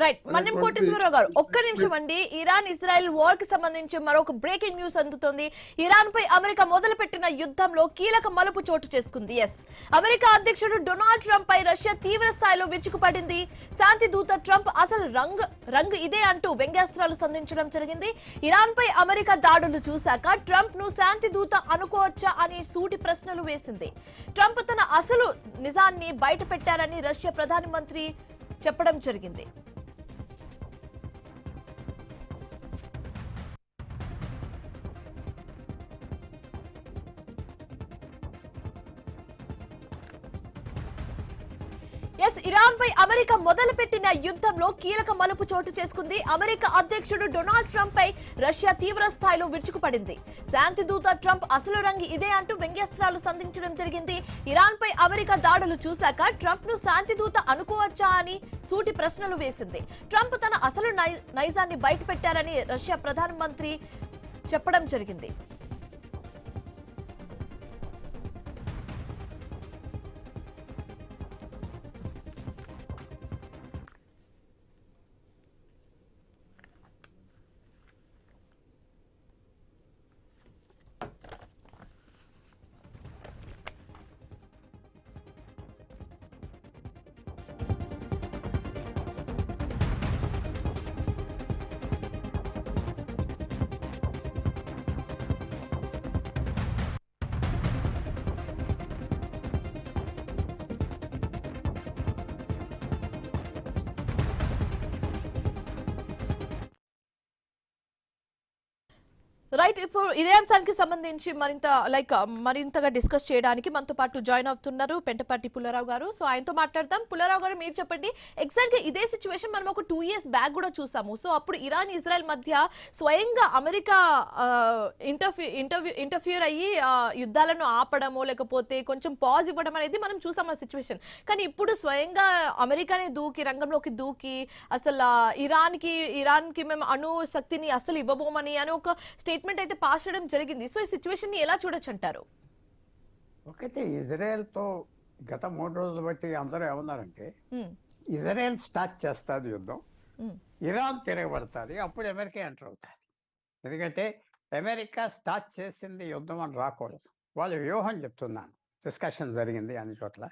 Right. మన్యం అనేటువంటి కోటేశ్వరరావు గారు ఒక్క నిమిషం అండి. ఇరాన్ ఇజ్రాయెల్ వార్ కి సంబంధించి మరొక బ్రేకింగ్ న్యూస్ అందుతోంది. ఇరాన్ పై అమెరికా మొదలుపెట్టిన యుద్ధంలో కీలక మలుపు చోటు చేసుకుంది. అమెరికా అధ్యక్షుడు డొనాల్డ్ ట్రంప్ పై రష్యా తీవ్ర స్థాయిలో విరుచుకుపడింది. శాంతి దూత ట్రంప్ అసలు రంగు ఇదే అంటూ వ్యంగ్యాస్త్రాలు సంధించడం జరిగింది. ఇరాన్ పై అమెరికా దాడులు చూశాక ట్రంప్ ను శాంతి దూత అనుకోవచ్చా అని సూటి ప్రశ్నలు వేసింది. ట్రంప్ తన అసలు నిజాన్ని బయట పెట్టారని రష్యా ప్రధానమంత్రి చెప్పడం జరిగింది. ఇరాన్ పై అమెరికా మొదలుపెట్టిన యుద్ధంలో కీలక మలుపు చోటు చేసుకుంది. అమెరికా అధ్యక్షుడు డొనాల్డ్ ట్రంప్ పై రష్యా తీవ్ర స్థాయిలో విరుచుకుపడింది. శాంతి దూత ట్రంప్ అసలు రంగు ఇదే అంటూ వ్యంగ్యాస్త్రాలు సంధించడం జరిగింది. ఇరాన్ పై అమెరికా దాడులు చూశాక ట్రంప్ ను శాంతి దూత అనుకోవచ్చా అని సూటి ప్రశ్నలు వేసింది. ట్రంప్ తన అసలు నైజాన్ని బయటపెట్టారని రష్యా ప్రధానమంత్రి చెప్పడం జరిగింది. రైట్. ఇప్పుడు ఇదే అంశానికి సంబంధించి మరింతగా డిస్కస్ చేయడానికి మనతో పాటు జాయిన్ అవుతున్నారు పెంటపాటి పుల్లారావు గారు. సో ఆయనతో మాట్లాడదాం. పుల్లారావు గారు, మీరు చెప్పండి, ఎగ్జాక్ట్ గా ఇదే సిచ్యువేషన్ మనం ఒక 2 years బ్యాక్ కూడా చూసాము. సో అప్పుడు ఇరాన్ ఇజ్రాయెల్ మధ్య స్వయంగా అమెరికా ఇంటర్ఫియర్ అయ్యి యుద్ధాలను ఆపడమో లేకపోతే కొంచెం పాజ్ ఇవ్వడం అనేది మనం చూసాం ఆ సిచ్యువేషన్. కానీ ఇప్పుడు స్వయంగా అమెరికానే రంగంలోకి దూకి అసలు ఇరాన్ కి మేము అణు శక్తిని అసలు ఇవ్వబోమని అని ఒక స్టేట్మెంట్ అయితే పాస్ చేయడం జరిగింది. సో ఈ సిచ్యువేషన్ ని ఎలా చూడొచ్చు అంటారు? ఒకటి, ఇజ్రాయెల్ తో గత 3 రోజులు బట్టి అందరూ ఏమన్నారంటే ఇజ్రాయెల్ స్టార్ట్ చేస్తుంది యుద్ధం, ఇరాన్ తిరగబడుతుంది, అప్పుడు అమెరికా ఎంటర్ అవుతుంది. ఎందుకంటే అమెరికా స్టార్ట్ చేసింది యుద్ధం అని రాకూడదు. వాళ్ళ వ్యూహం చెప్తున్నాను, డిస్కషన్ జరిగింది అన్ని చోట్ల.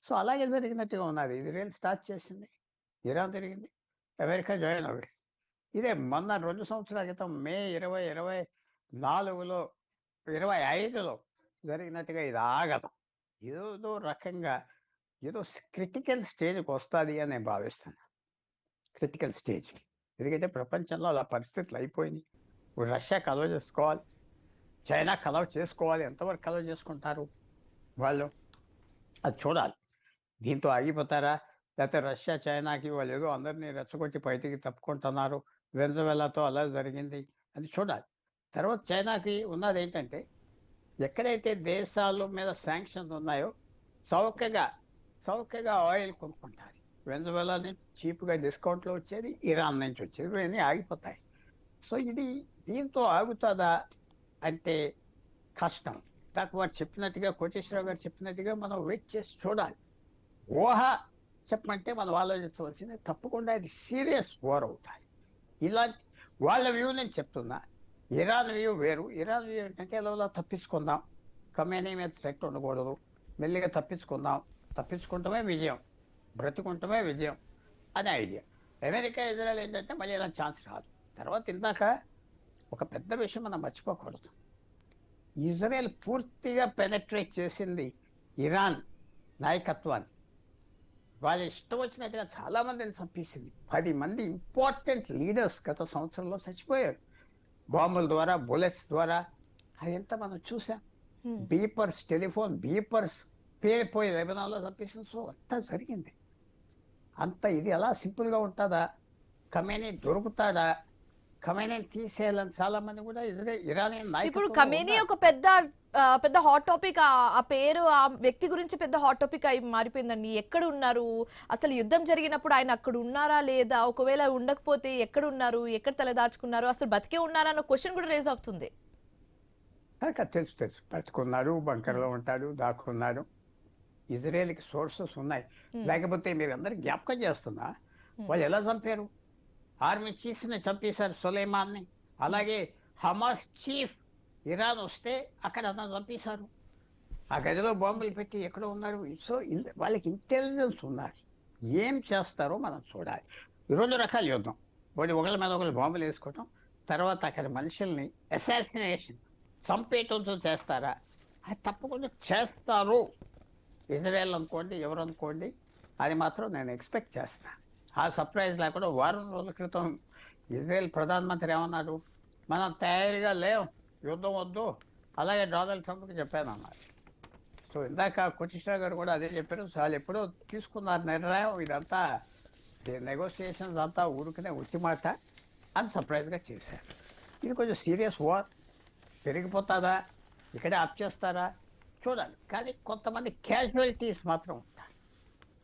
సో అలాగే జరిగినట్టుగా ఉన్నది. ఇజ్రాయెల్ స్టార్ట్ చేసింది, ఇరాన్ తిరిగింది, అమెరికా జాయిన్ అవ్వడు. ఇదే మొన్న 2 సంవత్సరాల క్రితం మే 2024లో 25లో జరిగినట్టుగా ఇది ఆగదు. ఏదో రకంగా ఏదో క్రిటికల్ స్టేజ్కి వస్తుంది అని నేను భావిస్తున్నాను. క్రిటికల్ స్టేజ్, ఎందుకంటే ప్రపంచంలో అలా పరిస్థితులు అయిపోయినాయి. ఇప్పుడు రష్యా కలవ చేసుకోవాలి, చైనా కలవ చేసుకోవాలి. ఎంతవరకు కలవ చేసుకుంటారు వాళ్ళు, అది చూడాలి. దీంతో ఆగిపోతారా, లేకపోతే రష్యా చైనాకి వాళ్ళు ఏదో అందరినీ రెచ్చగొట్టి బయటికి తప్పుకుంటున్నారు, వెనజువెలాతో అలా జరిగింది, అది చూడాలి. తర్వాత చైనాకి ఉన్నది ఏంటంటే, ఎక్కడైతే దేశాల మీద శాంక్షన్స్ ఉన్నాయో చౌకగా ఆయిల్ కొనుక్కుంటారు. వెనజువెలా నుంచి చీప్గా డిస్కౌంట్లో వచ్చేది, ఇరాన్ నుంచి వచ్చేది, ఇవన్నీ ఆగిపోతాయి. సో దీంతో ఆగుతుందా అంటే కష్టం. వారు చెప్పినట్టుగా, కోటేశ్వరరావు గారు చెప్పినట్టుగా మనం వెయిట్ చేసి చూడాలి. ఊహ చెప్పమంటే మనం ఆలోచించవలసింది, తప్పకుండా ఇది సీరియస్ వార్ అవుతుంది. ఇలాంటి వాళ్ళ వ్యూ నేను చెప్తున్నా. ఇరాన్ వ్యూ వేరు. ఇరాన్ వ్యూ ఏంటంటే ఎలా తప్పించుకుందాం, కమేనీ మీద థ్రెట్ ఉండకూడదు, మెల్లిగా తప్పించుకుంటమే విజయం, బ్రతుకుంటమే విజయం అనే ఐడియా. అమెరికా ఇజ్రాయెల్ ఏంటంటే మళ్ళీ ఇలా ఛాన్స్ రాదు. తర్వాత ఇందాక ఒక పెద్ద విషయం మనం మర్చిపోకూడదు. ఇజ్రాయెల్ పూర్తిగా పెనట్రేట్ చేసింది ఇరాన్ నాయకత్వాన్ని. వాళ్ళు ఇష్టం వచ్చినట్టుగా చాలా మందిని చంపేసింది. 10 మంది ఇంపార్టెంట్ లీడర్స్ గత సంవత్సరంలో చచ్చిపోయారు, బాంబుల ద్వారా, బుల్లెట్స్ ద్వారా. అదంతా మనం చూసాం. టెలిఫోన్ బీపర్స్ పేలిపోయి లెబనాన్లో చంపేసింది. సో అంతా జరిగింది. ఇది ఎలా సింపుల్గా ఉంటుందా? ఖమేనీ దొరుకుతాడా? ఖమేనీని తీసేయాలని చాలా మంది కూడా ఇరానియన్ నాయకులు. ఇప్పుడు ఖమేనీ ఒక పెద్ద హాట్ టాపిక్. ఆ పేరు, ఆ వ్యక్తి గురించి పెద్ద హాట్ టాపిక్ అయి మారిపోయిందండి. ఎక్కడ ఉన్నారు అసలు? యుద్ధం జరిగినప్పుడు ఆయన అక్కడ ఉన్నారా లేదా? ఒకవేళ ఉండకపోతే ఎక్కడ ఉన్నారు, ఎక్కడ తలదాచుకున్నారు, అసలు బతికే ఉన్నారా అన్న క్వశ్చన్ కూడా రేజ్ అవుతుంది. తెలుసు బతుకున్నారు, బంకర్లో ఉంటాడు, దాక్కున్నాడు. ఇజ్రాయెల్కి సోర్సెస్ ఉన్నాయి. లేకపోతే మీరు అందరు జ్ఞాపకం చేస్తున్నా, వాళ్ళు ఎలా చంపారు? ఆర్మీ చీఫ్ ని చంపేశారు సులైమాన్ని. అలాగే హమాస్ చీఫ్ ఇరాన్ వస్తే అక్కడ అతను చంపేశారు. ఆ గదిలో బాంబులు పెట్టి ఎక్కడో ఉన్నారు. సో వాళ్ళకి ఇంటెలిజెన్స్ ఉన్నది. ఏం చేస్తారో మనం చూడాలి. ఈ 2 రకాల యుద్ధం. ఒకళ్ళ మీద ఒకళ్ళు బాంబులు వేసుకోవటం, తర్వాత అక్కడ మనుషుల్ని అసాసినేషన్ చంపేయటంతో చేస్తారా? అది తప్పకుండా చేస్తారు. ఇజ్రాయెల్ అనుకోండి, ఎవరు అనుకోండి, అది మాత్రం నేను ఎక్స్పెక్ట్ చేస్తాను. ఆ సర్ప్రైజ్ లేకుండా వారం రోజుల క్రితం ఇజ్రాయెల్ ప్రధానమంత్రి ఏమన్నాడు? మనం తయారీగా లేవు, యుద్ధం వద్దు, అలాగే డొనాల్డ్ ట్రంప్కి చెప్పాను అన్నారు. సో ఇందాక కుచిష్ఠా గారు కూడా అదే చెప్పారు. వాళ్ళు ఎప్పుడో తీసుకున్నారు నిర్ణయం. ఇదంతా నెగోసియేషన్స్ అంతా ఊరికనే ఉత్తి మాట అని సర్ప్రైజ్గా చేశారు. ఇది కొంచెం సీరియస్ వార్. పెరిగిపోతుందా, ఇక్కడే ఆప్ చేస్తారా చూడాలి. కానీ కొంతమంది క్యాజువాలిటీస్ మాత్రం ఉంటారు.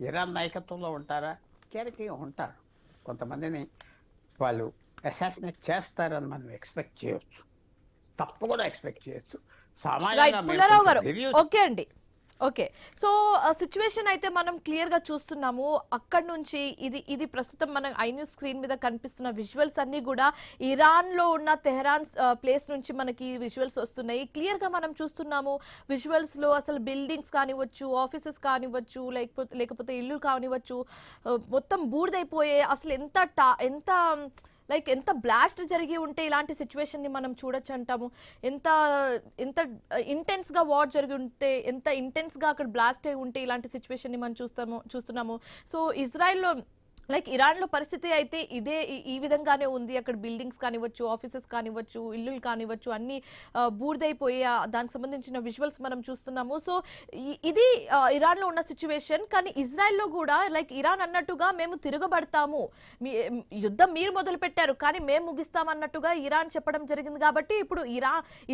ఇరాన్ నాయకత్వంలో ఉంటారా? కేరళీయంగా ఉంటారు. కొంతమందిని వాళ్ళు అసాసినేట్ చేస్తారని మనం ఎక్స్పెక్ట్ చేయొచ్చు, తప్పకుండా ఎక్స్పెక్ట్ చేయొచ్చు. రైట్ పుల్లారావు గారు, ఓకే అండి, ఓకే. సో సిచ్యువేషన్ అయితే మనం క్లియర్ గా చూస్తున్నాము. అక్కడ నుంచి ఇది ప్రస్తుతం మన ఐన్యూస్ స్క్రీన్ మీద కనిపిస్తున్న విజువల్స్ అన్ని కూడా ఇరాన్ లో ఉన్న తెహరాన్ ప్లేస్ నుంచి మనకి విజువల్స్ వస్తున్నాయి. క్లియర్ గా మనం చూస్తున్నాము విజువల్స్ లో అసలు బిల్డింగ్స్ కానివ్వచ్చు, ఆఫీసెస్ కానివ్వచ్చు, లేకపోతే ఇల్లు కానివ్వచ్చు, మొత్తం బూడిదైపోయే, అసలు ఎంత లైక్ ఎంత బ్లాస్ట్ జరిగి ఉంటే ఇలాంటి సిచ్యువేషన్ ని మనం చూడొచ్చు అంటాము. ఎంత ఎంత ఇంటెన్స్ గా వార్ జరిగి ఉంటే, ఎంత ఇంటెన్స్ గా అక్కడ బ్లాస్ట్ అయి ఉంటే ఇలాంటి సిచ్యువేషన్ ని మనం చూస్తున్నాము. సో ఇజ్రాయెల్లో లైక్ ఇరాన్ లో పరిస్థితి అయితే ఈ విధంగానే ఉంది. అక్కడ బిల్డింగ్స్ కానివ్వచ్చు, ఆఫీసెస్ కానివ్వచ్చు, ఇల్లులు కానివ్వచ్చు, అన్ని బూడిదైపోయి దానికి సంబంధించిన విజువల్స్ మనం చూస్తున్నాము. సో ఇది ఇరాన్ లో ఉన్న సిచ్యువేషన్. కానీ ఇజ్రాయెల్లో కూడా లైక్ ఇరాన్ అన్నట్టుగా మేము తిరగబడతాము, యుద్ధం మీరు మొదలు పెట్టారు కానీ మేము ముగిస్తాం అన్నట్టుగా ఇరాన్ చెప్పడం జరిగింది. కాబట్టి ఇప్పుడు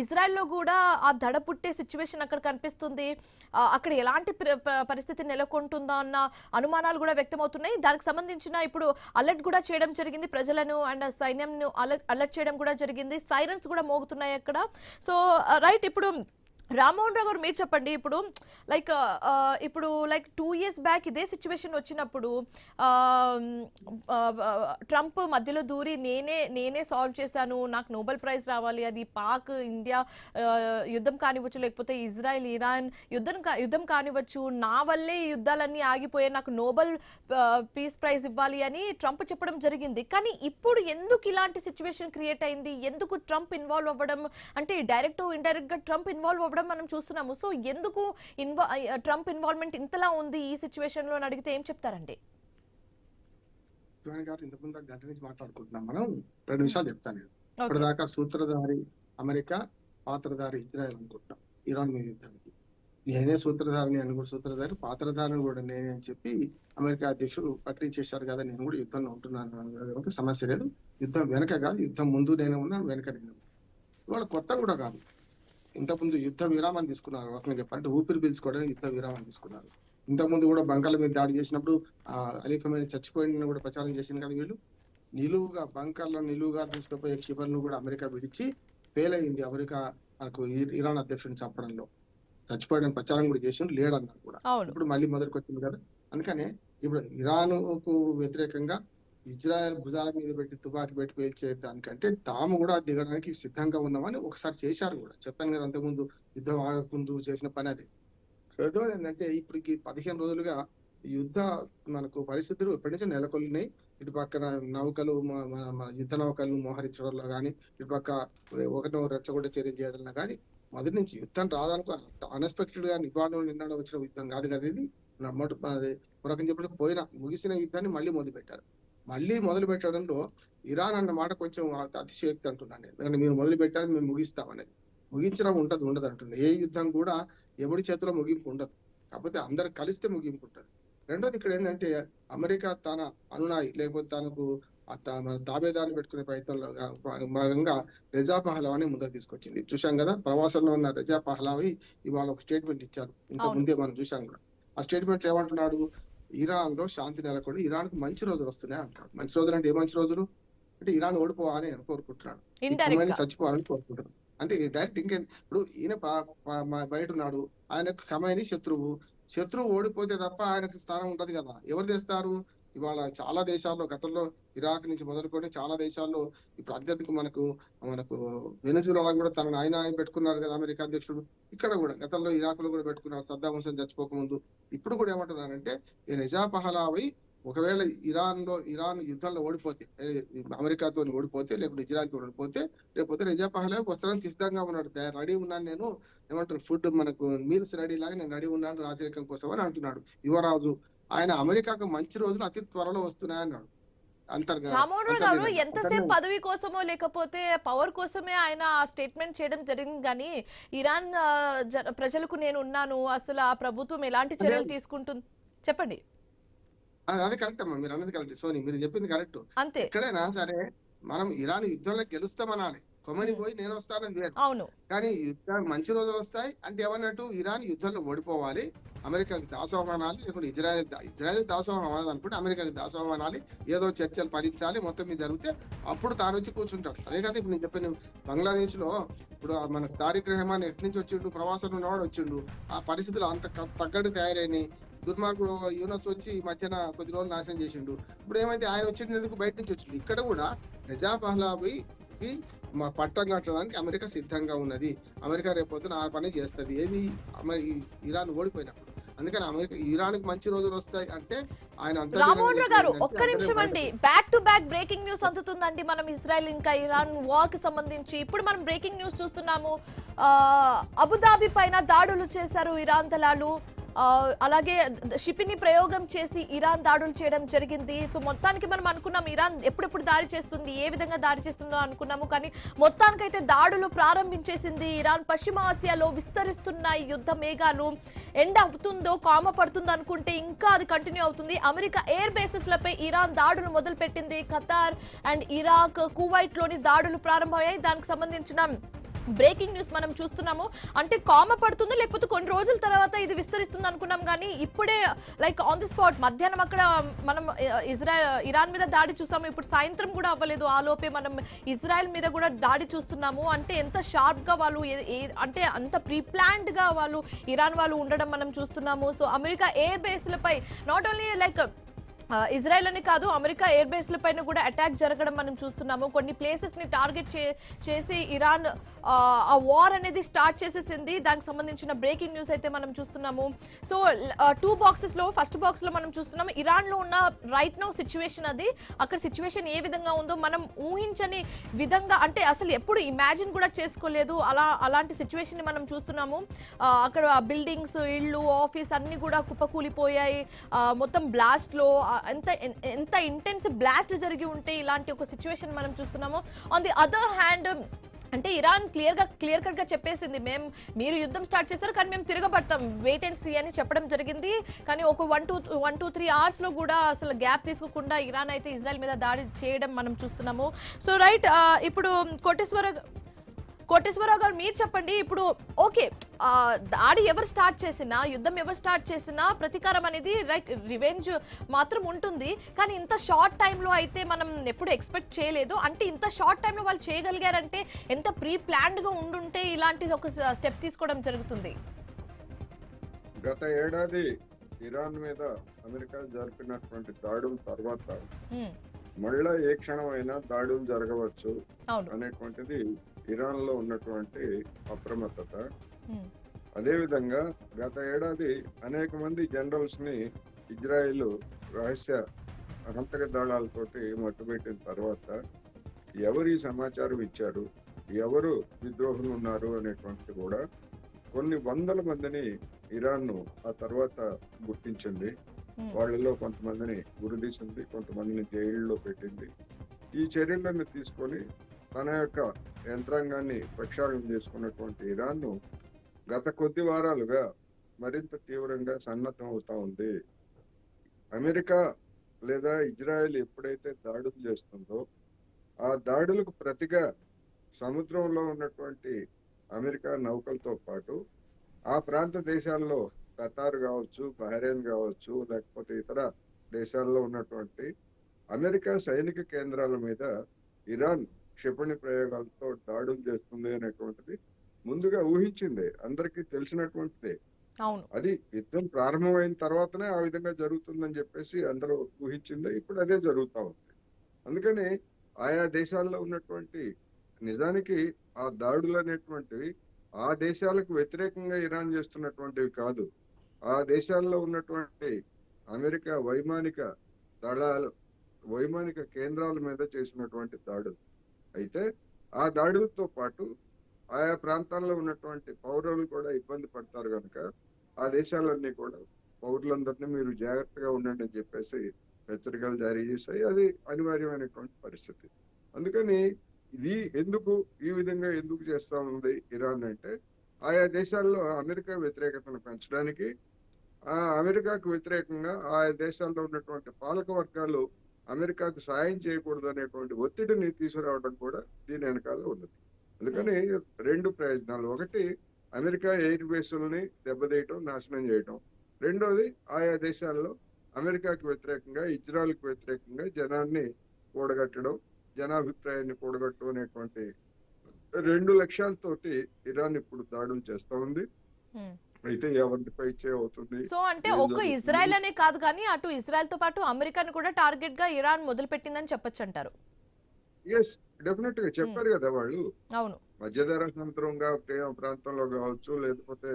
ఇజ్రాయెల్లో కూడా ఆ దడ పుట్టే సిచ్యువేషన్ అక్కడ కనిపిస్తుంది. అక్కడ ఎలాంటి పరిస్థితి నెలకొంటుందా అన్న అనుమానాలు కూడా వ్యక్తమవుతున్నాయి. దానికి సంబంధించి ఇప్పుడు అలర్ట్ కూడా చేయడం జరిగింది, ప్రజలను అండ్ సైన్యంను అలర్ట్ చేయడం కూడా జరిగింది. సైరన్స్ కూడా మోగుతున్నాయి అక్కడ. సో రైట్, ఇప్పుడు రామ్మోహన్ రావు గారు మీరు చెప్పండి. ఇప్పుడు లైక్ 2 years బ్యాక్ ఇదే సిచ్యువేషన్ వచ్చినప్పుడు ట్రంప్ మధ్యలో దూరి నేనే సాల్వ్ చేశాను, నాకు నోబెల్ ప్రైజ్ రావాలి, అది పాక్ ఇండియా యుద్ధం కానివ్వచ్చు, లేకపోతే ఇజ్రాయెల్ ఇరాన్ యుద్ధం కానివ్వచ్చు, నా వల్లే ఈ యుద్ధాలన్నీ ఆగిపోయాయి, నాకు నోబెల్ పీస్ ప్రైజ్ ఇవ్వాలి అని ట్రంప్ చెప్పడం జరిగింది. కానీ ఇప్పుడు ఎందుకు ఇలాంటి సిచ్యువేషన్ క్రియేట్ అయింది? ఎందుకు ట్రంప్ ఇన్వాల్వ్ అవ్వడం, అంటే డైరెక్ట్ ఇండైరెక్ట్ గా ట్రంప్ ఇన్వాల్వ్ అవ్వడం మనం చూస్తున్నాము. సో ఎందుకు ట్రంప్ ఇన్వాల్వ్మెంట్ ఇంతలా ఉంది ఈ సిచ్యువేషన్ లో అడిగితే ఏం చెప్తారండి? ఇంతకుముందు గంట నుంచి మాట్లాడుకుంటున్నాం మనం. 2 నిమిషాలు చెప్తాను. ఇప్పటిదాకా సూత్రధారి అమెరికా, పాత్రధారి ఇజ్రాయెల్ అనుకుంటున్నాం ఇరాన్ మీద యుద్ధానికి. నేనే సూత్రధారిని అని కూడా సూత్రధారి, పాత్రధారిని కూడా నేనే అని చెప్పి అమెరికా అధ్యక్షుడు ప్రకటించేశారు కదా, నేను కూడా యుద్ధంలో ఉంటున్నాను, సమస్య లేదు. యుద్ధం వెనక కాదు, యుద్ధం ముందు నేను ఉన్నాను, వెనక నేను. ఇవాళ కొత్త కూడా కాదు. ఇంతకుముందు యుద్ధ విరామాన్ని తీసుకున్నారు. రకంగా చెప్పాలంటే ఊపిరి పీల్చుకోవడానికి యుద్ధ విరామాన్ని తీసుకున్నారు. ఇంతకుముందు కూడా బంకర్ల మీద దాడి చేసినప్పుడు అలీ ఖమేనీ చచ్చిపోయిన కూడా ప్రచారం చేసింది కదా. వీళ్ళు నిలువుగా తీసుకుపోయే క్షిపణులను కూడా అమెరికా విడిచి ఫెయిల్ అయింది. అమెరికా మనకు ఇరాన్ అధ్యక్షుడిని చంపడంలో చచ్చిపోయడానికి ప్రచారం కూడా చేసిండు, లేడన్నారు కూడా. ఇప్పుడు మళ్ళీ మొదటికి వచ్చింది కదా. అందుకనే ఇప్పుడు ఇరాన్ కు వ్యతిరేకంగా ఇజ్రాయెల్ భుజాల మీద పెట్టి తుపాకీ పెట్టి పేల్చే దానికంటే తాము కూడా దిగడానికి సిద్ధంగా ఉన్నామని ఒకసారి చేశారు కూడా. చెప్పాను కదా అంతకుముందు, యుద్ధం ఆగకుందు చేసిన పని అది. రెండోది ఏంటంటే ఇప్పటికి 15 రోజులుగా యుద్ధ మనకు పరిస్థితులు ఎప్పటి నుంచో నెలకొల్లినాయి. ఇటు పక్కన నౌకలు, యుద్ధ నౌకలను మోహరించడంలో కానీ, ఇటు పక్క ఒకరినో రెచ్చగొట్టే చర్యలు చేయడంలో కానీ మొదటి నుంచి యుద్ధం రాదనుకో అన్ఎక్స్పెక్టెడ్ గా నివారణ నిన్న వచ్చిన యుద్ధం కాదు కదా ఇది. రకం చెప్పిన ముగిసిన యుద్ధాన్ని మళ్ళీ మొదలుపెట్టారు. మళ్ళీ మొదలు పెట్టడంలో ఇరాన్ అన్న మాట కొంచెం అతిశయోక్తి అంటున్నాను నేను. మీరు మొదలు పెట్టారు, మేము ముగిస్తాం అనేది. ముగించడం ఉండదు అంటుంది. ఏ యుద్ధం కూడా ఎవరి చేతిలో ముగింపు ఉండదు, కాకపోతే అందరు కలిస్తే ముగింపు ఉంటుంది. రెండోది ఇక్కడ ఏంటంటే అమెరికా తన అనునాయి లేకపోతే తనకు తాబేదాన్ని పెట్టుకునే ప్రయత్నంలో భాగంగా రెజా పహ్లావని ముందుకు తీసుకొచ్చింది. చూసాం కదా, ప్రవాసంలో ఉన్న రెజా పహ్లావి ఇవాళ ఒక స్టేట్మెంట్ ఇచ్చారు. ఇంత ముందే మనం చూసాం కూడా. ఆ స్టేట్మెంట్ ఏమంటున్నాడు? ఇరాన్ లో శాంతి నెలకొని ఇరాన్ కు మంచి రోజులు వస్తున్నాయి అంటారు. మంచి రోజులు అంటే ఏ మంచి రోజులు అంటే ఇరాన్ ఓడిపోవాలని కోరుకుంటున్నాడు, చచ్చిపోవాలని కోరుకుంటున్నాడు. అంటే డైరెక్ట్ ఇంకేం. ఇప్పుడు ఈయన బయట ఉన్నాడు, ఆయనకు ఖమైనీ శత్రువు ఓడిపోతే తప్ప ఆయనకు స్థానం ఉంటది కదా. ఎవరు తెస్తారు? ఇవాళ చాలా దేశాల్లో గతంలో ఇరాక్ నుంచి మొదలుకొని చాలా దేశాల్లో ఇప్పుడు అత్యధిక మనకు మనకు వెనజులా కూడా తనని ఆయన పెట్టుకున్నారు కదా అమెరికా అధ్యక్షుడు. ఇక్కడ కూడా గతంలో ఇరాక్ లో కూడా పెట్టుకున్నారు సద్దాం హుసేన్ చచ్చిపోకముందు. ఇప్పుడు కూడా ఏమంటున్నారంటే ఈ రెజా పహలావి ఒకవేళ ఇరాన్ యుద్ధంలో ఓడిపోతే, అమెరికాతో ఓడిపోతే, లేకపోతే ఇజ్రాయెల్ తో ఓడిపోతే, లేకపోతే రెజా పహలావి వస్త్రానికి సిద్ధంగా ఉన్నాడు, రెడీ ఉన్నాను నేను, ఏమంటారు ఫుడ్ మనకు మీల్స్ రెడీ లాగా నేను రెడీ ఉన్నాను రాజరికం కోసం అని అంటున్నాడు యువరాజు. ఆయన అమెరికాకు మంచి రోజులు అతి త్వరలో వస్తున్నాయన్నాడు. రామోహన్ గారు ఎంతసేపు పదవి కోసమో లేకపోతే పవర్ కోసమే ఆయన స్టేట్మెంట్ చేయడం జరిగింది, కానీ ఇరాన్ ప్రజలకు నేను ఉన్నాను, అసలు ఆ ప్రభుత్వం ఎలాంటి చర్యలు తీసుకుంటుంది చెప్పండి. అది కరెక్ట్ అమ్మా, మీరు అన్నది కరెక్ట్ సోని, మీరు చెప్పింది కరెక్ట్. అంతే, ఎక్కడైనా సరే మనం ఇరాన్ యుద్ధంలో గెలుస్తామనాలి, కొమ్మని పోయి నేను వస్తానని వేరు. అవును, కానీ యుద్ధాలు మంచి రోజులు వస్తాయి అంటే ఏమన్నట్టు ఇరాన్ యుద్ధంలో ఓడిపోవాలి, అమెరికాకి దాసోహం అనాలి, లేకుంటే ఇజ్రాయెల్ దాసోహం అనాలి అనుకుంటే అమెరికాకి దాసోహం అనాలి, ఏదో చర్చలు భరించాలి, మొత్తం మీద జరిగితే అప్పుడు తాను వచ్చి కూర్చుంటాడు. అదే కదా ఇప్పుడు నేను చెప్పాను, బంగ్లాదేశ్ లో ఇప్పుడు మన తారిక్ రెహమాన్ ఎట్ల నుంచి వచ్చిండు, ప్రవాసంలో ఉన్నవాడు వచ్చిండు, ఆ పరిస్థితులు అంత తగ్గట్టు తయారైనాయి. దుర్మార్గుడు యూనస్ వచ్చి ఈ మధ్యన కొద్ది రోజులు నాశనం చేసిండు. ఇప్పుడు ఏమైతే ఆయన వచ్చినందుకు బయట నుంచి వచ్చిండు. ఇక్కడ కూడా రెజా పహ్లావి మా పట్టం కట్టడానికి అమెరికా సిద్ధంగా ఉన్నది. అమెరికా రేపొద్దున ఆ పని చేస్తుంది, ఏది ఇరాన్ ఓడిపోయినప్పుడు. అందుకని అమెరికా ఇరాన్ కి మంచి రోజులు వస్తాయి అంటే ఆయన రామోహన్ గారు ఒక్క నిమిషం అండి, back to back breaking news అందుతుందండి మనం ఇజ్రాయెల్ ఇంకా ఇరాన్ వార్ కి సంబంధించి. ఇప్పుడు మనం బ్రేకింగ్ న్యూస్ చూస్తున్నాము, అబుదాబి పైన దాడులు చేశారు ఇరాన్ దళాలు, అలాగే షిప్ని ప్రయోగం చేసి ఇరాన్ దాడులు చేయడం జరిగింది. సో మొత్తానికి మనం అనుకున్నాం ఇరాన్ ఎప్పుడెప్పుడు దాడి చేస్తుంది, ఏ విధంగా దాడి చేస్తుందో అనుకున్నాము, కానీ మొత్తానికైతే దాడులు ప్రారంభించేసింది ఇరాన్. పశ్చిమ ఆసియాలో విస్తరిస్తున్న యుద్ధ మేఘాలు ఎండ్ అవుతుందో కామ పడుతుందో అనుకుంటే ఇంకా అది కంటిన్యూ అవుతుంది. అమెరికా ఎయిర్ బేసెస్ లపై ఇరాన్ దాడులు మొదలు పెట్టింది. ఖతార్ అండ్ ఇరాక్, కువైట్ లోని దాడులు ప్రారంభమయ్యాయి. దానికి సంబంధించిన బ్రేకింగ్ న్యూస్ మనం చూస్తున్నాము. అంటే కామ పడుతుంది, లేకపోతే కొన్ని రోజుల తర్వాత ఇది విస్తరిస్తుంది అనుకున్నాం, కానీ ఇప్పుడే లైక్ ఆన్ ది స్పాట్ మధ్యాహ్నం అక్కడ మనం ఇరాన్ మీద దాడి చూసాము, ఇప్పుడు సాయంత్రం కూడా అవ్వలేదు, ఆ లోపే మనం ఇజ్రాయెల్ మీద కూడా దాడి చూస్తున్నాము. అంటే ఎంత షార్ప్ గా వాళ్ళు అంటే అంత ప్రీ ప్లాన్డ్ గా వాళ్ళు ఇరాన్ వాళ్ళు ఉండడం మనం చూస్తున్నాము. సో అమెరికా ఎయిర్ బేస్లపై నాట్ ఓన్లీ లైక్ ఇజ్రాయెల్ అని కాదు, అమెరికా ఎయిర్ బేస్ల పైన కూడా అటాక్ జరగడం మనం చూస్తున్నాము. కొన్ని ప్లేసెస్ ని టార్గెట్ చేసి ఇరాన్ ఆ వార్ అనేది స్టార్ట్ చేసేసింది. దానికి సంబంధించిన బ్రేకింగ్ న్యూస్ అయితే మనం చూస్తున్నాము. సో 2 బాక్సెస్ లో ఫస్ట్ బాక్స్ లో మనం చూస్తున్నాము ఇరాన్ లో ఉన్న రైట్ నౌ సిచ్యువేషన్, అది అక్కడ సిచ్యువేషన్ ఏ విధంగా ఉందో మనం ఊహించని విధంగా, అంటే అసలు ఎప్పుడు ఇమాజిన్ కూడా చేసుకోలేదు అలాంటి సిచ్యువేషన్ ని మనం చూస్తున్నాము. అక్కడ బిల్డింగ్స్, ఇళ్ళు, ఆఫీస్ అన్ని కూడా కుప్పకూలిపోయాయి. మొత్తం బ్లాస్ట్ లో ఎంత ఇంటెన్స్ బ్లాస్ట్ జరిగి ఉంటే ఇలాంటి ఒక సిచ్యువేషన్ మనం చూస్తున్నాము. ఆన్ ది అదర్ హ్యాండ్ అంటే ఇరాన్ క్లియర్ కట్ గా చెప్పేసింది, మీరు యుద్ధం స్టార్ట్ చేశారు కానీ మేము తిరగబడతాం, వెయిట్ అండ్ సీ అని చెప్పడం జరిగింది. కానీ ఒక 1-2-3 అవర్స్ లో కూడా అసలు గ్యాప్ తీసుకోకుండా ఇరాన్ అయితే ఇజ్రాయెల్ మీద దాడి చేయడం మనం చూస్తున్నాము. సో రైట్, ఇప్పుడు కోటేశ్వరరావు గారు మీరు చెప్పండి. ఇప్పుడు ఓకే, దాడి ఎవరు స్టార్ట్ చేసినా, యుద్ధం ఎవరు స్టార్ట్ చేసినా ప్రతీకారం అనేది లైక్ రివెంజ్ మాత్రం ఉంటుంది, కానీ ఇంత షార్ట్ టైంలో అయితే మనం ఎప్పుడు ఎక్స్పెక్ట్ చేయలేదు. అంటే ఇంత షార్ట్ టైంలో వాళ్ళు చేయగలిగారంటే ఎంత ప్రీ ప్లాన్డ్గా ఉండుంటే ఇలాంటి ఒక స్టెప్ తీసుకోవడం జరుగుతుంది. గత ఏడాది ఇరాన్ మీద అమెరికా జరిపినటువంటి దాడుల తర్వాత మళ్ళా ఏ క్షణమైనా దాడులు జరగవచ్చు అనేటువంటిది ఇరాన్ లో ఉన్నటువంటి అప్రమత్తత. అదేవిధంగా గత ఏడాది అనేక మంది జనరల్స్ ని ఇజ్రాయిల్ రహస్య హంతక దళాలతోటి మట్టుబెట్టిన తర్వాత ఎవరు సమాచారం ఇచ్చారు, ఎవరు విద్రోహులు ఉన్నారు అనేటువంటిది కూడా కొన్ని వందల మందిని ఇరాన్ ఆ తర్వాత గుర్తించింది. వాళ్ళలో కొంతమందిని గురిదీసింది, కొంతమందిని జైల్లో పెట్టింది. ఈ చర్యలను తీసుకొని తన యొక్క యంత్రాంగాన్ని ప్రక్షాళన చేసుకున్నటువంటి ఇరాన్ గత కొద్ది వారాలుగా మరింత తీవ్రంగా సన్నద్ధం అవుతా ఉంది. అమెరికా లేదా ఇజ్రాయెల్ ఎప్పుడైతే దాడులు చేస్తుందో ఆ దాడులకు ప్రతిగా సముద్రంలో ఉన్నటువంటి అమెరికా నౌకలతో పాటు ఆ ప్రాంత దేశాల్లో ఖతార్ కావచ్చు, బహ్రెయిన్ కావచ్చు, లేకపోతే ఇతర దేశాల్లో ఉన్నటువంటి అమెరికా సైనిక కేంద్రాల మీద ఇరాన్ క్షిపణి ప్రయోగాలతో దాడులు చేస్తుంది అనేటువంటిది ముందుగా ఊహించింది, అందరికీ తెలిసినటువంటిది. అది యుద్ధం ప్రారంభమైన తర్వాతనే ఆ విధంగా జరుగుతుందని చెప్పేసి అందరూ ఊహించింది. ఇప్పుడు అదే జరుగుతా ఉంది. అందుకని ఆయా దేశాల్లో ఉన్నటువంటి నిజానికి ఆ దాడులు అనేటువంటివి ఆ దేశాలకు వ్యతిరేకంగా ఇరాన్ చేస్తున్నటువంటివి కాదు. ఆ దేశాల్లో ఉన్నటువంటి అమెరికా వైమానిక కేంద్రాల మీద చేసినటువంటి దాడులు. అయితే ఆ దాడులతో పాటు ఆయా ప్రాంతాల్లో ఉన్నటువంటి పౌరులు కూడా ఇబ్బంది పడతారు కనుక ఆ దేశాలన్నీ కూడా పౌరులందరినీ మీరు జాగ్రత్తగా ఉండండి అని చెప్పేసి హెచ్చరికలు జారీ చేశాయి. అది అనివార్యమైనటువంటి పరిస్థితి. అందుకని ఇది ఈ విధంగా ఎందుకు చేస్తా ఉంది ఇరాన్ అంటే, ఆయా దేశాల్లో అమెరికా వ్యతిరేకతను పెంచడానికి, ఆ అమెరికాకు వ్యతిరేకంగా ఆయా దేశాల్లో ఉన్నటువంటి పాలక వర్గాలు అమెరికాకు సాయం చేయకూడదు అనేటువంటి ఒత్తిడిని తీసుకురావడం కూడా దీని వెనకాల ఉన్నది. అందుకని 2 ప్రయోజనాలు. ఒకటి, అమెరికా ఎయిర్ బేసుల్ని దెబ్బతీయటం, నాశనం చేయటం. రెండోది, ఆయా దేశాల్లో అమెరికాకు వ్యతిరేకంగా, ఇజ్రాయెల్కి వ్యతిరేకంగా జనాన్ని కూడగట్టడం, జనాభిప్రాయాన్ని కూడగట్టడం అనేటువంటి 2 లక్ష్యాలతోటి ఇరాన్ ఇప్పుడు దాడులు చేస్తా ఉంది. అయితే ఎవరిపై అవుతుంది. సో అంటే ఒక్క ఇజ్రాయెల్ అనే కాదు కానీ అటు ఇజ్రాయెల్ తో పాటు అమెరికాను కూడా టార్గెట్ గా ఇరాన్ మొదలు పెట్టిందని చెప్పొచ్చు అంటారు. ఎస్, డెఫినెట్ గా చెప్పారు కదా వాళ్ళు. అవును, మధ్యధరా సముద్రంగా ప్రాంతంలో కావచ్చు, లేకపోతే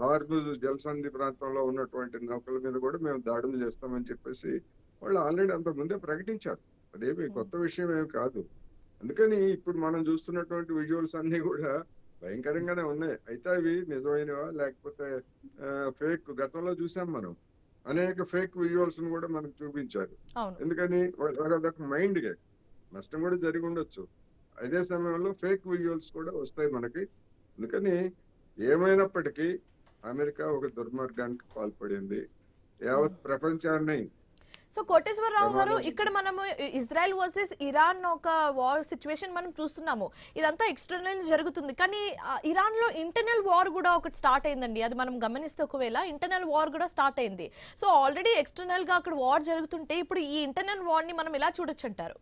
హార్ముజ్ జలసంధి ప్రాంతంలో ఉన్నటువంటి నౌకల మీద కూడా మేము దాడులు చేస్తామని చెప్పేసి వాళ్ళు ఆల్రెడీ అంత ముందే ప్రకటించారు. అదేమి కొత్త విషయం ఏమి కాదు. అందుకని ఇప్పుడు మనం చూస్తున్నటువంటి విజువల్స్ అన్ని కూడా భయంకరంగానే ఉన్నాయి. అయితే అవి నిజమైనవా లేకపోతే ఫేక్? గతంలో చూసాం మనం అనేక ఫేక్ విజువల్స్ కూడా మనకు చూపించారు. ఎందుకని అదొక మైండ్ గేమ్, నష్టం కూడా జరిగి ఉండొచ్చు. అదే సమయంలో ఫేక్ విజువల్స్ కూడా వస్తాయి మనకి. అందుకని ఏమైనప్పటికీ అమెరికా ఒక దుర్మార్గానికి పాల్పడింది. యావత్ ప్రపంచాన్ని. సో కోటేశ్వరరావు గారు, ఇక్కడ మనము ఇజ్రాయెల్ వర్సెస్ ఇరాన్ ఒక వార్ సిచ్యువేషన్ మనం చూస్తున్నాము. ఇదంతా ఎక్స్టర్నల్ జరుగుతుంది, కానీ ఇరాన్ లో ఇంటర్నల్ వార్ కూడా ఒకటి స్టార్ట్ అయిందండి. అది మనం గమనిస్తే ఒకవేళ ఇంటర్నల్ వార్ కూడా స్టార్ట్ అయింది. సో ఆల్రెడీ ఎక్స్టర్నల్ గా అక్కడ వార్ జరుగుతుంటే ఇప్పుడు ఈ ఇంటర్నల్ వార్ ని మనం ఎలా చూడొచ్చు అంటారు?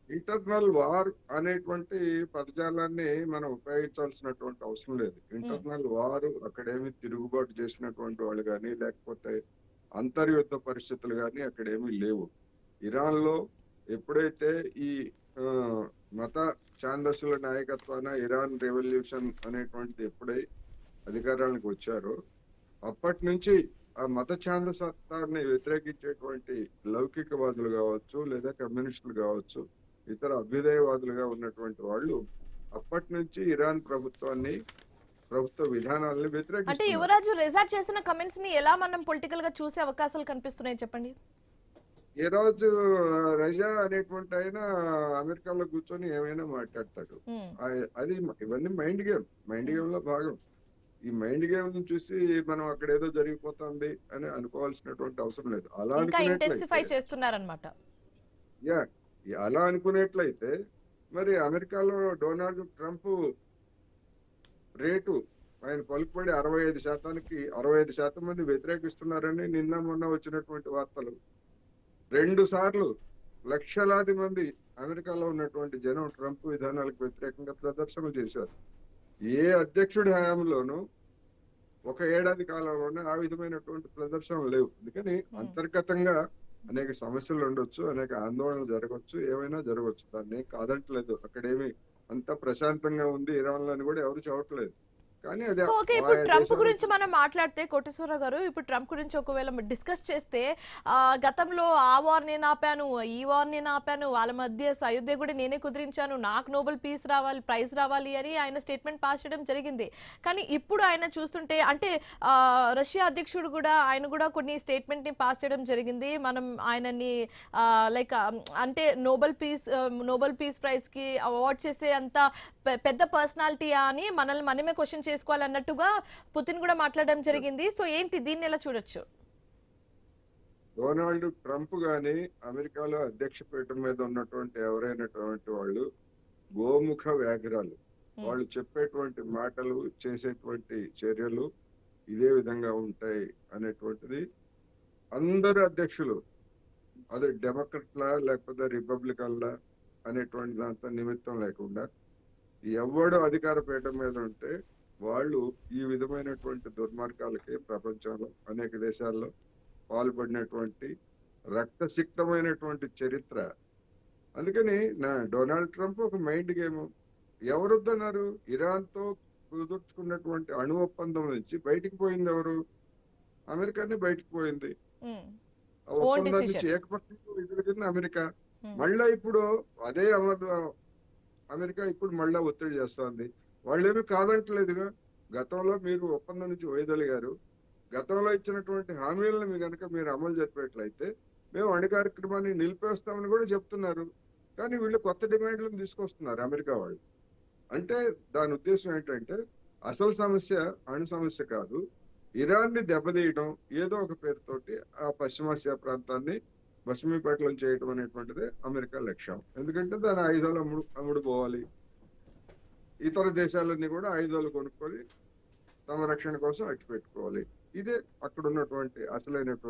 ఇంటర్నల్ వార్ అనేటువంటి పదజాలాన్ని మనం ఉపయోగించాల్సినటువంటి అవసరం లేదు. ఇంటర్నల్ వార్ అక్కడేమి తిరుగుబాటు చేసినటువంటి వాళ్ళు కానీ, లేకపోతే అంతర్యుద్ధ పరిస్థితులు కానీ అక్కడేమీ లేవు. ఇరాన్ లో ఎప్పుడైతే ఈ మత ఛాందస్సుల నాయకత్వాన ఇరాన్ రెవల్యూషన్ అనేటువంటిది ఎప్పుడై అధికారానికి వచ్చారో అప్పటి నుంచి ఆ మత ఛాందసత్వాన్ని వ్యతిరేకించేటువంటి లౌకికవాదులు కావచ్చు, లేదా కమ్యూనిస్టులు కావచ్చు, ఇతర అభ్యుదయవాదులుగా ఉన్నటువంటి వాళ్ళు అప్పటి నుంచి ఇరాన్ ప్రభుత్వ విధానాలను వ్యతిరేకిస్తున్నారు. అంటే యువరాజు రెజా చేసిన కమెంట్స్ ని ఎలా మనం పొలిటికల్ గా చూసే అవకాశాలు కనిపిస్తున్నాయి చెప్పండి? యువరాజు రజా అనేటువంటి ఆయన అమెరికాలో కూర్చొని ఏమైనా మాట్లాడతాడు. అది ఇవన్నీ మైండ్ గేమ్ లో భాగం. ఈ మైండ్ గేమ్ ని చూసి మనం అక్కడ ఏదో జరిగిపోతుంది అని అనుకోవాల్సినటువంటి అవసరం లేదు. అలా అలా అనుకునేట్లయితే మరి అమెరికాలో డొనాల్డ్ ట్రంప్ రేటు ఆయన పలుకుబడి 65% మంది వ్యతిరేకిస్తున్నారని నిన్న మొన్న వచ్చినటువంటి వార్తలు. 2 సార్లు లక్షలాది మంది అమెరికాలో ఉన్నటువంటి జనం ట్రంప్ విధానాలకు వ్యతిరేకంగా ప్రదర్శనలు చేశారు. ఏ అధ్యక్షుడి హయాంలోనూ ఒక ఏడాది కాలంలోనే ఆ విధమైనటువంటి ప్రదర్శనలు లేవు. అందుకని అంతర్గతంగా అనేక సమస్యలు ఉండొచ్చు, అనేక ఆందోళనలు జరగవచ్చు, ఏమైనా జరగవచ్చు. దాన్ని కాదంటలేదు. అక్కడేమి అంత ప్రశాంతంగా ఉంది ఇరాన్ లో అని కూడా ఎవరు చెప్పట్లేదు. ఇప్పుడు ట్రంప్ గురించి మనం మాట్లాడితే కోటేశ్వరరావు గారు, ఇప్పుడు ట్రంప్ గురించి ఒకవేళ డిస్కస్ చేస్తే గతంలో ఆ వార్ నేను ఆపాను, ఈ వార్ నేను ఆపాను, వాళ్ళ మధ్య అయోధ్య కూడా నేనే కుదిరించాను, నాకు నోబెల్ ప్రైజ్ రావాలి అని ఆయన స్టేట్మెంట్ పాస్ చేయడం జరిగింది. కానీ ఇప్పుడు ఆయన చూస్తుంటే అంటే రష్యా అధ్యక్షుడు కూడా ఆయన కూడా కొన్ని స్టేట్మెంట్ ని పాస్ చేయడం జరిగింది. మనం ఆయనని లైక్ అంటే నోబెల్ పీస్ ప్రైజ్ కి అవార్డ్ చేసే అంత పెద్ద పర్సనాలిటీయా అని మనమే క్వశ్చన్ చేసుకోవాలన్నట్టుగా పుతిన్ కూడా మాట్లాడడం జరిగింది. సో ఏంటి, దీన్ని ఎలా చూడొచ్చు? డొనాల్డ్ ట్రంప్ గాని అమెరికాలో అధ్యక్ష పీఠం మీద ఉన్నటువంటి ఎవరైనటువంటి వాళ్ళు గోముఖ వ్యాఘ్రాలు. వాళ్ళు చెప్పేటువంటి మాటలు, చేసేటువంటి చర్యలు ఇదే విధంగా ఉంటాయి అనేటువంటిది అందరు అధ్యక్షులు, అది డెమోక్రట్లా లేకపోతే రిపబ్లికన్లా అనేటువంటి దాంతో నిమిత్తం లేకుండా ఎవడు అధికార పీఠం మీద ఉంటే వాళ్ళు ఈ విధమైనటువంటి దుర్మార్గాలకి ప్రపంచంలో అనేక దేశాల్లో పాల్పడినటువంటి రక్తసిక్తమైనటువంటి చరిత్ర. అందుకని డొనాల్డ్ ట్రంప్ ఒక మైండ్ గేమ్. ఎవరొద్దన్నారు? ఇరాన్తో కుదుర్చుకున్నటువంటి అణు ఒప్పందం నుంచి బయటికి పోయింది ఎవరు? అమెరికానే బయటికి పోయింది. ఆ ఒప్పందం నుంచి ఏకపక్షంగా ఎదురుకుంది అమెరికా. మళ్ళా ఇప్పుడు అదే అమెరికా ఇప్పుడు మళ్ళా ఒత్తిడి చేస్తోంది. వాళ్ళేమి కాదంటలేదుగా. గతంలో మీరు ఒప్పందం నుంచి వైదొలిగారు. గతంలో ఇచ్చినటువంటి హామీలను మీరు అమలు జరిపేట్లయితే మేము అణు కార్యక్రమాన్ని నిలిపేస్తామని కూడా చెప్తున్నారు. కానీ వీళ్ళు కొత్త డిమాండ్లను తీసుకొస్తున్నారు అమెరికా వాళ్ళు. అంటే దాని ఉద్దేశం ఏంటంటే అసలు సమస్య అణు సమస్య కాదు, ఇరాన్ని దెబ్బతీయడం, ఏదో ఒక పేరుతోటి ఆ పశ్చిమాసియా ప్రాంతాన్ని భస్మీపట్లం చేయడం అనేటువంటిది అమెరికా లక్ష్యం. ఎందుకంటే దాని ఆయుధాలు అమ్ముడు పోవాలి. ఇతర దేశాలన్నీ కూడా ఆయుధాలు కొనుక్కొని తమ రక్షణ కోసం అట్టి పెట్టుకోవాలి. ఇదే అక్కడ ఉన్నటువంటి అసలైనటువంటి